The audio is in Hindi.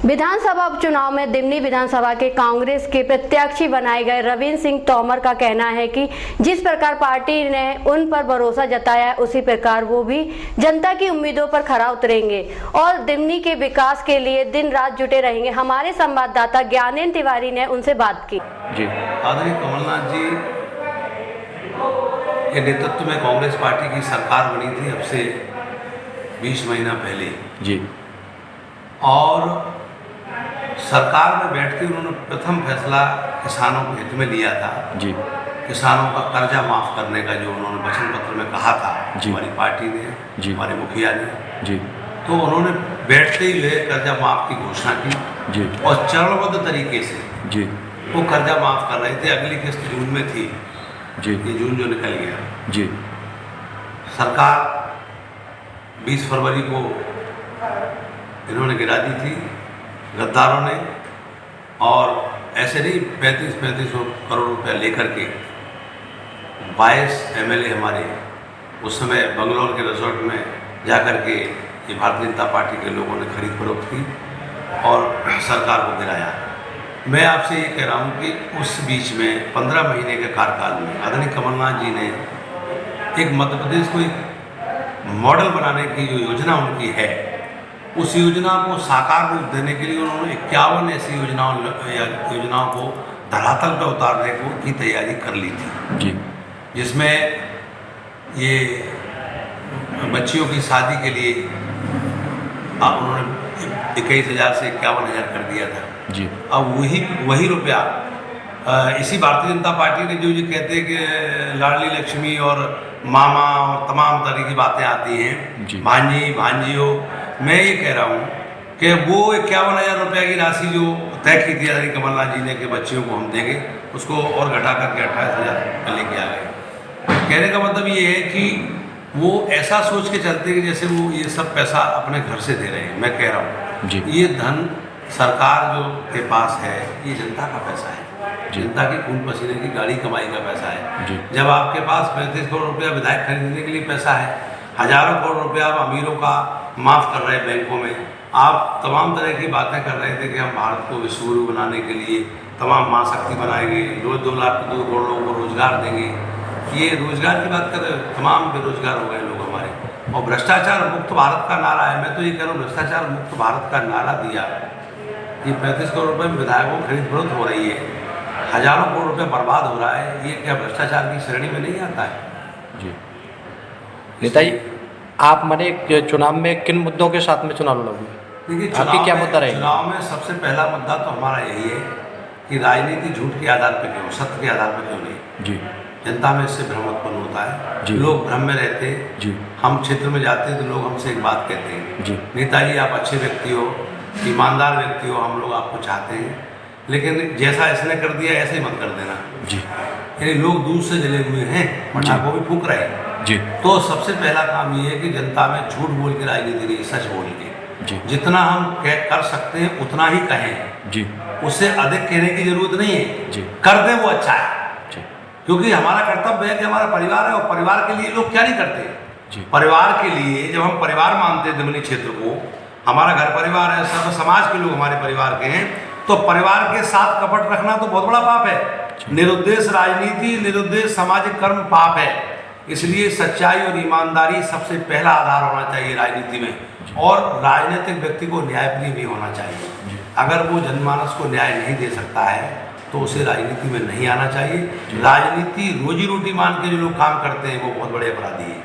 विधानसभा उपचुनाव में दिमनी विधानसभा के कांग्रेस के प्रत्याशी बनाए गए रविंद्र सिंह तोमर का कहना है कि जिस प्रकार पार्टी ने उन पर भरोसा जताया है उसी प्रकार वो भी जनता की उम्मीदों पर खरा उतरेंगे और दिमनी के विकास के लिए दिन रात जुटे रहेंगे। हमारे संवाददाता ज्ञानेन्द्र तिवारी ने उनसे बात की। जी, आदरणीय कमलनाथ जी के नेतृत्व में कांग्रेस पार्टी की सरकार बनी थी अब से 20 महीना पहले जी, और सरकार में बैठ के उन्होंने प्रथम फैसला किसानों के हित में लिया था। जी, किसानों का कर्जा माफ करने का जो उन्होंने वचन पत्र में कहा था, हमारी पार्टी ने, जी, हमारे मुखिया ने, जी, तो उन्होंने बैठते ही कर्जा माफ की घोषणा की। जी, और चरणबद्ध तरीके से जी, वो कर्जा माफ कर रहे थे। अगली किस्त जून में थी, जी, ये जून जो निकल गया, जी, सरकार 20 फरवरी को इन्होंने गिरा दी थी गद्दारों ने। और ऐसे नहीं 3500 करोड़ रुपया लेकर के 22 एमएलए हमारे उस समय बंगलौर के रिजॉर्ट में जाकर के ये भारतीय जनता पार्टी के लोगों ने खरीद फरोख्त की और सरकार को गिराया। मैं आपसे ये कह रहा हूँ कि उस बीच में 15 महीने के कार्यकाल में आदरणीय कमलनाथ जी ने एक मध्य प्रदेश को एक मॉडल बनाने की जो योजना उनकी है, उस योजना को साकार रूप देने के लिए उन्होंने 51 ऐसी योजनाओं को धरातल पर उतारने की तैयारी कर ली थी। जी, जिसमें ये बच्चियों की शादी के लिए उन्होंने 21,000 से 51,000 कर दिया था। जी, अब वही रुपया इसी भारतीय जनता पार्टी ने जो ये कहते हैं कि लाडली लक्ष्मी और मामा और तमाम तरह की बातें आती हैं, भांजी भांजियों, मैं ये कह रहा हूँ कि वो 51,000 रुपया की राशि जो तय की थी आदरणीय कमलनाथ जी ने कि बच्चियों को हम देंगे, उसको और घटा करके 28,000 लेके आ गए। कहने का मतलब ये है कि वो ऐसा सोच के चलते कि जैसे वो ये सब पैसा अपने घर से दे रहे हैं। मैं कह रहा हूँ ये धन सरकार जो के पास है ये जनता का पैसा है, जनता की खून पसीने की गाड़ी कमाई का पैसा है। जब आपके पास 35 करोड़ रुपया विधायक खरीदने के लिए पैसा है, हजारों करोड़ रुपया आप अमीरों का माफ़ कर रहे हैं बैंकों में, आप तमाम तरह की बातें कर रहे थे कि हम भारत को विश्वगुरु बनाने के लिए तमाम महाशक्ति बनाएंगे, रोज़ 2 लाख 2 करोड़ लोगों को रोजगार देंगे। ये रोजगार की बात कर रहे हो, तमाम बेरोजगार हो गए लोग हमारे। और भ्रष्टाचार मुक्त भारत का नारा है, मैं तो ये कह रहा हूँ भ्रष्टाचार मुक्त भारत का नारा दिया, ये 35 करोड़ रुपये में विधायकों को खरीद फरोख्त हो रही है, हजारों करोड़ रुपये बर्बाद हो रहा है, ये क्या भ्रष्टाचार की श्रेणी में नहीं आता है? जी, नेताजी आप मैंने चुनाव में किन मुद्दों के साथ में चुनाव लड़ोगे? देखिए, आपकी क्या मुद्दा रहेगा? चुनाव में सबसे पहला मुद्दा तो हमारा यही है कि राजनीति झूठ के आधार पर क्यों, सत्य के आधार पर क्यों नहीं। जी, जनता में इससे भ्रम उत्पन्न होता है, लोग भ्रम में रहते हैं। जी, हम क्षेत्र में जाते हैं तो लोग हमसे एक बात कहते हैं, जी नेताजी आप अच्छे व्यक्ति हो, ईमानदार व्यक्ति हो, हम लोग आपको चाहते हैं, लेकिन जैसा इसने कर दिया ऐसे ही मत कर देना। जी, यानी लोग दूध से जले हुए हैं, मना को भी फूंक रहे हैं। जी, तो सबसे पहला काम ये है कि जनता में झूठ बोल के राजनीति नहीं, सच बोल के जी जितना हम कर सकते हैं उतना ही कहें। जी, उससे अधिक कहने की जरूरत नहीं है। जी, कर दें वो अच्छा है। जी, क्योंकि हमारा कर्तव्य है कि हमारा परिवार है, और परिवार के लिए लोग क्या नहीं करते। जी, परिवार के लिए जब हम परिवार मानते हैं दिमनी क्षेत्र को, हमारा घर परिवार है, सब समाज के लोग हमारे परिवार के हैं, तो परिवार के साथ कपट रखना तो बहुत बड़ा पाप है। निरुद्देश्य राजनीति, निरुद्देश्य सामाजिक कर्म पाप है। इसलिए सच्चाई और ईमानदारी सबसे पहला आधार होना चाहिए राजनीति में, और राजनीतिक व्यक्ति को न्यायप्रिय भी होना चाहिए। अगर वो जनमानस को न्याय नहीं दे सकता है तो उसे राजनीति में नहीं आना चाहिए। राजनीति रोजी रोटी मान के जो लोग काम करते हैं वो बहुत बड़े अपराधी हैं।